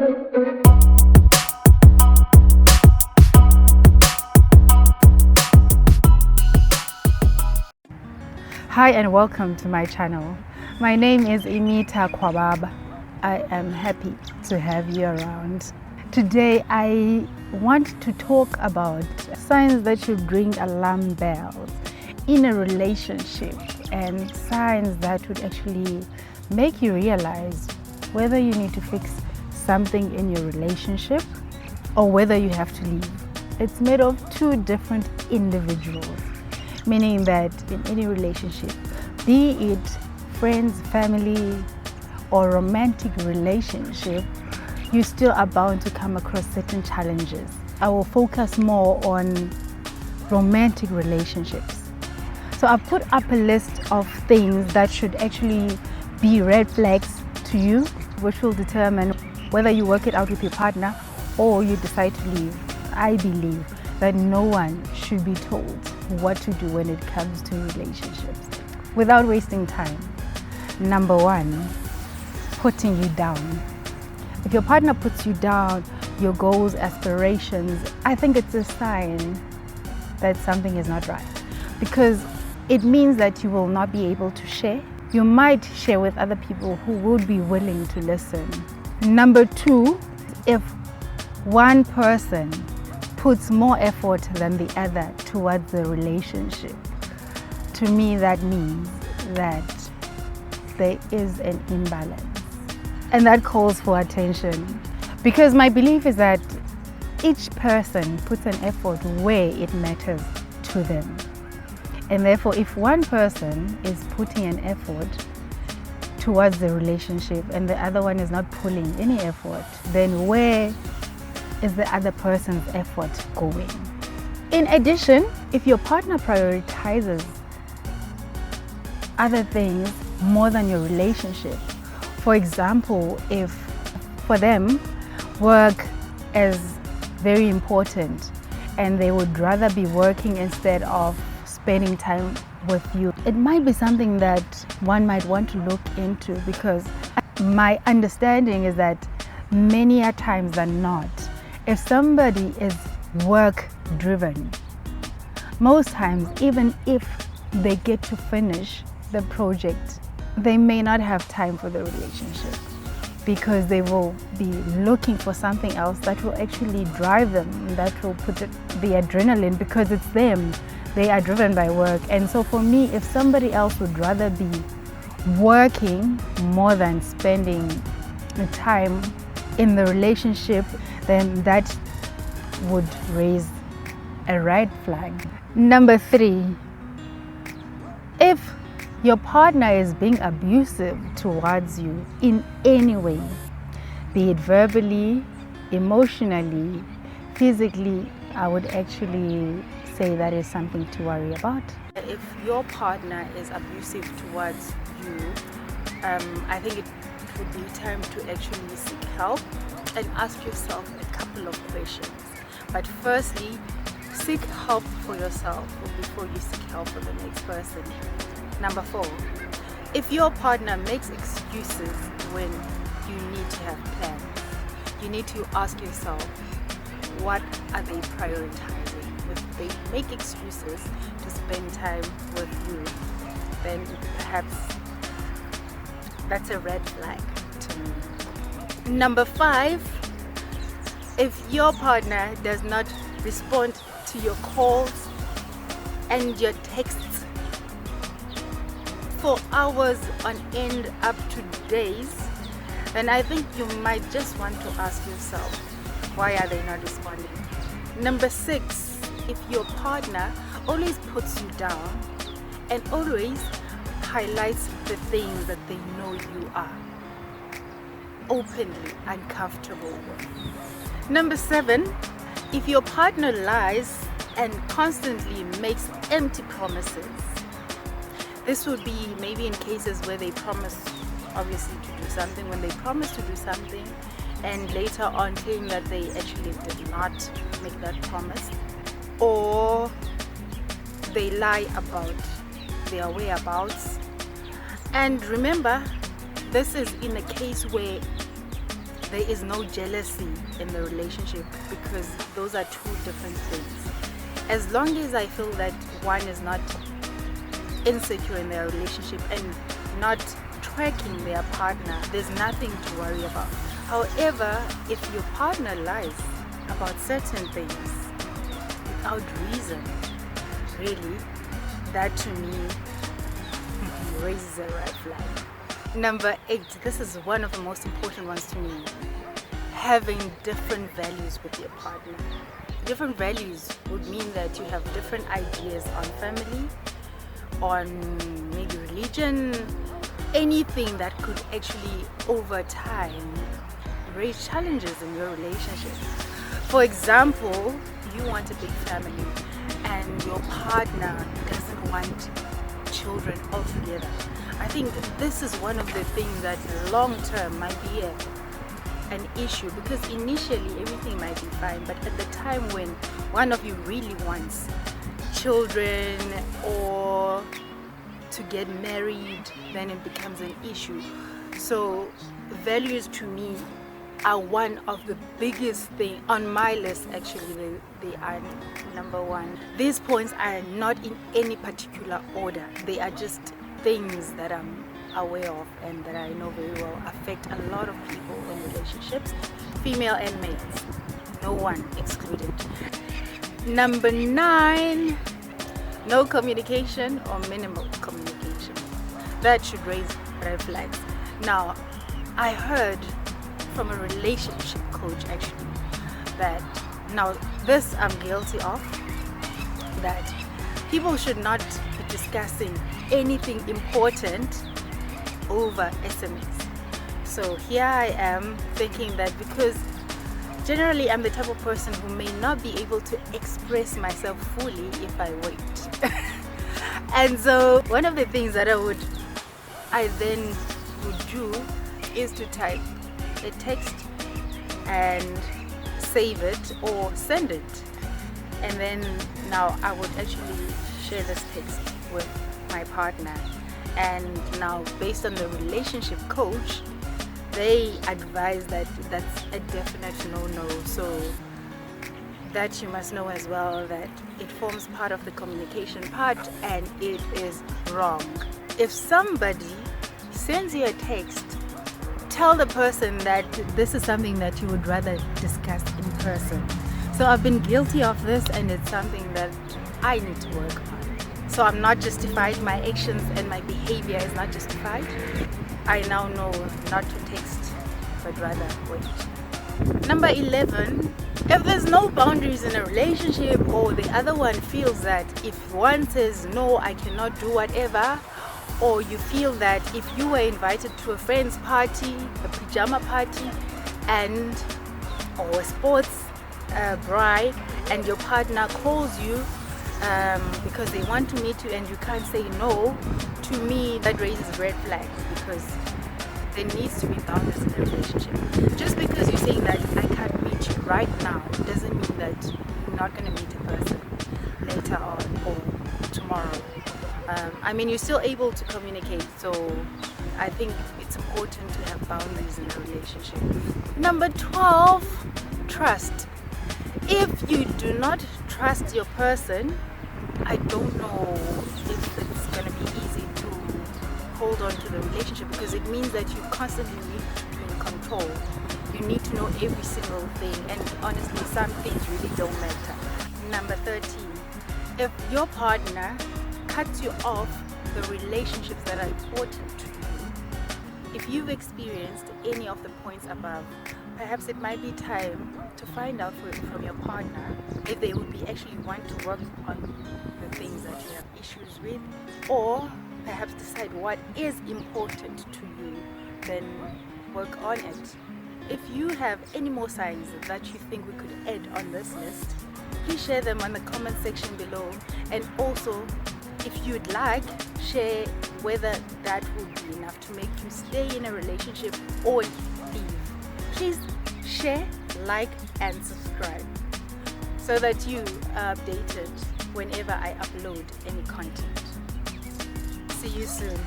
Hi and welcome to my channel. My name is Imita Kwababa. I am happy to have you around. Today I want to talk about signs that should ring alarm bells in a relationship and signs that would actually make you realize whether you need to fix something in your relationship or whether you have to leave. It's made of two different individuals. Meaning that in any relationship, be it friends, family, or romantic relationship, you still are bound to come across certain challenges. I will focus more on romantic relationships. So I've put up a list of things that should actually be red flags to you, which will determine whether you work it out with your partner or you decide to leave. I believe that no one should be told what to do when it comes to relationships. Without wasting time, number one, putting you down. If your partner puts you down, your goals, aspirations, I think it's a sign that something is not right, because it means that you will not be able to share. You might share with other people who would be willing to listen. Number two, if one person puts more effort than the other towards the relationship, to me that means that there is an imbalance, and that calls for attention, because my belief is that each person puts an effort where it matters to them, and therefore if one person is putting an effort towards the relationship and the other one is not pulling any effort, then where is the other person's effort going? In addition, if your partner prioritizes other things more than your relationship, for example, if for them work is very important and they would rather be working instead of spending time with you, it might be something that one might want to look into, because my understanding is that many a times than not, if somebody is work driven, most times even if they get to finish the project, they may not have time for the relationship, because they will be looking for something else that will actually drive them, that will put the adrenaline, because it's them. They are driven by work. And so for me, if somebody else would rather be working more than spending the time in the relationship, then that would raise a red flag. Number three, if your partner is being abusive towards you in any way, be it verbally, emotionally, physically, I would actually say that is something to worry about. If your partner is abusive towards you, I think it would be time to actually seek help and ask yourself a couple of questions. But firstly, seek help for yourself before you seek help for the next person. Number four, if your partner makes excuses when you need to have plans, you need to ask yourself, what are they prioritizing? If they make excuses to spend time with you, then perhaps that's a red flag to me. Number five, if your partner does not respond to your calls and your texts for hours on end up to days, then I think you might just want to ask yourself, why are they not responding? Number six, if your partner always puts you down and always highlights the things that they know you are openly uncomfortable with. Number seven, if your partner lies and constantly makes empty promises. This would be maybe in cases where they promise obviously to do something, when they promise to do something and later on claim that they actually did not make that promise, or they lie about their whereabouts. And remember, this is in a case where there is no jealousy in the relationship, because those are two different things. As long as I feel that one is not insecure in their relationship and not tracking their partner, there's nothing to worry about. However, if your partner lies about certain things without reason, really, that to me raises a red flag. Number 8, this is one of the most important ones to me. Having different values with your partner. Different values would mean that you have different ideas on family, on maybe religion, anything that could actually over time raise challenges in your relationship. For example, you want a big family and your partner doesn't want children altogether. I think this is one of the things that long term might be an issue, because initially everything might be fine, but at the time when one of you really wants children or to get married, then it becomes an issue. So values to me are one of the biggest things on my list. Actually, they are number 1. These points are not in any particular order. They are just things that I'm aware of and that I know very well affect a lot of people in relationships, female and males, no one excluded. Number 9, no communication or minimal communication. That should raise red flags. Now, I heard from a relationship coach actually that, now this I'm guilty of, that people should not be discussing anything important over SMS. So here I am thinking that, because generally I'm the type of person who may not be able to express myself fully if I wait. And so one of the things that I then would do is to type a text and save it or send it, and then now I would actually share this text with my partner. And now, based on the relationship coach, they advise that that's a definite no-no. So that you must know as well that it forms part of the communication part and it is wrong. If somebody sends you a text, tell the person that this is something that you would rather discuss in person. So I've been guilty of this, and it's something that I need to work on. So I'm not justified, my actions and my behavior is not justified. I now know not to text, but rather wait. Number 11, if there's no boundaries in a relationship, or the other one feels that if one says no, I cannot do whatever, or you feel that if you were invited to a friend's party, a pajama party, or a sports bride, and your partner calls you because they want to meet you and you can't say no, to me that raises red flags, because there needs to be boundaries in the relationship. Just because you're saying that I can't meet you right now doesn't mean that you're not going to meet a person later on or tomorrow. You're still able to communicate, so I think it's important to have boundaries in a relationship. Number 12, trust. If you do not trust your person, I don't know if it's going to be easy to hold on to the relationship, because it means that you constantly need to be in control. You need to know every single thing, and honestly, some things really don't matter. Number 13, if your partner cuts you off the relationships that are important to you, if you've experienced any of the points above, perhaps it might be time to find out from your partner if they would be actually want to work on the things that you have issues with, or perhaps decide what is important to you, then work on it. If you have any more signs that you think we could add on this list, please share them on the comment section below, and also, if you'd like, share whether that would be enough to make you stay in a relationship or leave. Please share, like, and subscribe so that you are updated whenever I upload any content. See you soon.